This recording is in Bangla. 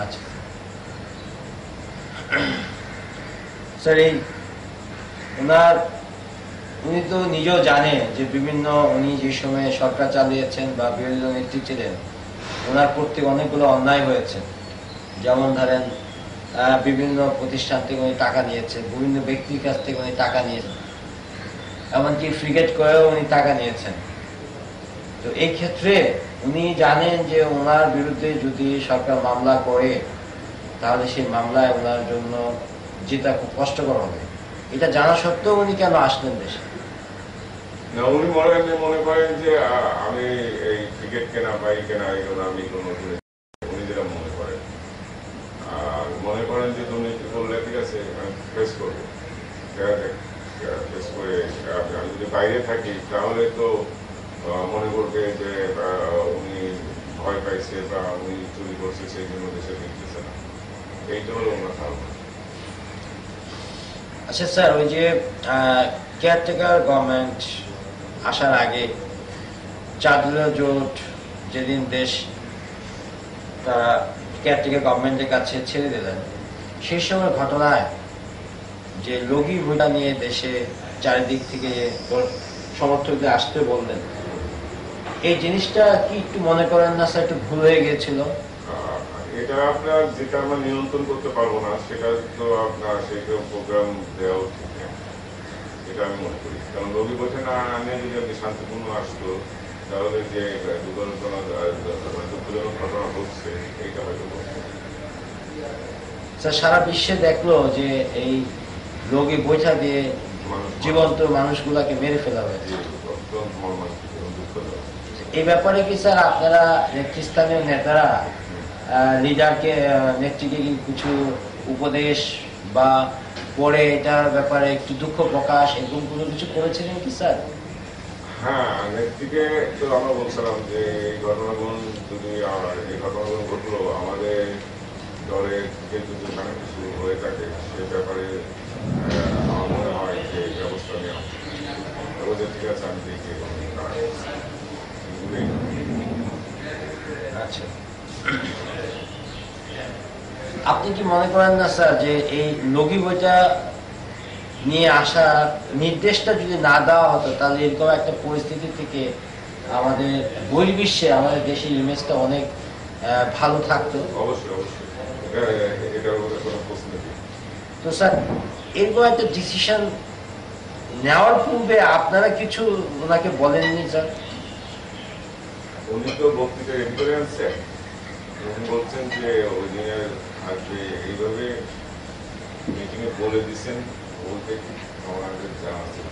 আচ্ছা স্যার, এই উনি তো নিজেও জানেন যে উনি যে সময়ে সরকার চালিয়েছেন বা বিরোধী দল নেত্রী ছিলেন, ওনার প্রত্যেক অনেকগুলো অন্যায় হয়েছে। যেমন ধরেন বিভিন্ন প্রতিষ্ঠান থেকে উনি টাকা নিয়েছেন, বিভিন্ন ব্যক্তির কাছ থেকে উনি টাকা নিয়েছেন, এমনকি ফ্রিগেট করেও উনি টাকা নিয়েছেন। তো এই ক্ষেত্রে উনি জানেন যে ওনার বিরুদ্ধে যদি সরকার মামলা করে তাহলে সেই মামলায় ওনার জন্য জেতা খুব কষ্টকর হবে। এটা জানা সত্ত্বেও উনি কেন আসলেন দেশে? না, উনি মনে করেন যে আমি এই টিকিট কেনা বা এই কেনা এগুলো আমি কোনো উনি যেটা মনে করেন যে দুর্নীতি করলে ঠিক আছে আমি ফেস করবো, ফেস করে আমি যদি বাইরে থাকি তাহলে তো মনে করবে যে উনি ভয় পাইছে বা উনি চুরি করছে, সেই জন্য দেশে ফিরতেছে না। এইটা হলো ওনার ধারণা। আচ্ছা স্যার, ওই যে কেয়ারটেকার গভর্নমেন্ট আসার আগে চাঁদুরা জোট যেদিন দেশ তারা কেয়ারটেকার গভর্নমেন্টের কাছে ছেড়ে দিলেন, সেই সময় ঘটনায় যে লগি ভোটা নিয়ে দেশে চারিদিক থেকে সমর্থকদের আসতে বললেন, এই জিনিসটা কি একটু মনে করেন না স্যার একটু ভুল হয়ে গিয়েছিল? এটা আপনার যেটা আমরা নিয়ন্ত্রণ করতে পারবো না সেটা তো আপনার সেই প্রোগ্রাম দেওয়া উচিত না, এটা আমি মনে করি। কারণ রোগী বসে না আনে যদি আপনি শান্তিপূর্ণ আসতো তাহলে যে দুঃখজনক ঘটনা ঘটছে এইটা হয়তো স্যার সারা বিশ্বে দেখলো যে এই রোগী বৈঠা দিয়ে জীবন্ত মানুষগুলাকে মেরে ফেলা হয়েছে। এই ব্যাপারে কি স্যার আপনারা নেতৃস্থানীয় নেতারা লিডারকে নেত্রীকে কিছু উপদেশ বা পরে এটার ব্যাপারে একটু দুঃখ প্রকাশ এরকম কোনো কিছু করেছিলেন কি স্যার? হ্যাঁ, নেত্রীকে তো আমরা বলছিলাম যে এই ঘটনাগুলো যদি এই ঘটনাগুলো ঘটলো আমাদের দলের থেকে যদি এখানে কিছু হয়ে থাকে সে ব্যাপারে আমার মনে হয় যে ব্যবস্থা নেওয়া ঠিক আছে, আমি দেখি। আচ্ছা, আপনি কি মনে করেন না স্যার যে এই লগি বইটা নিয়ে আসার নির্দেশটা যদি না দেওয়া হতো তাহলে এরকম একটা পরিস্থিতি থেকে আমাদের বহির্বিশ্বে আমাদের দেশের ইমেজটা অনেক ভালো থাকতো? অবশ্যই অবশ্যই, এটার মধ্যে কোনো প্রশ্ন নেই। তো স্যার এরকম একটা ডিসিশন নেওয়ার পূর্বে আপনারা কিছু ওনাকে বলেননি স্যার? উনি তো বক্তৃতা রেডি করে আনছেন, উনি বলছেন যে ওই দিনের আজকে এইভাবে মিটিংয়ে বলে দিচ্ছেন, বলতে আমাদের জানা ছিল।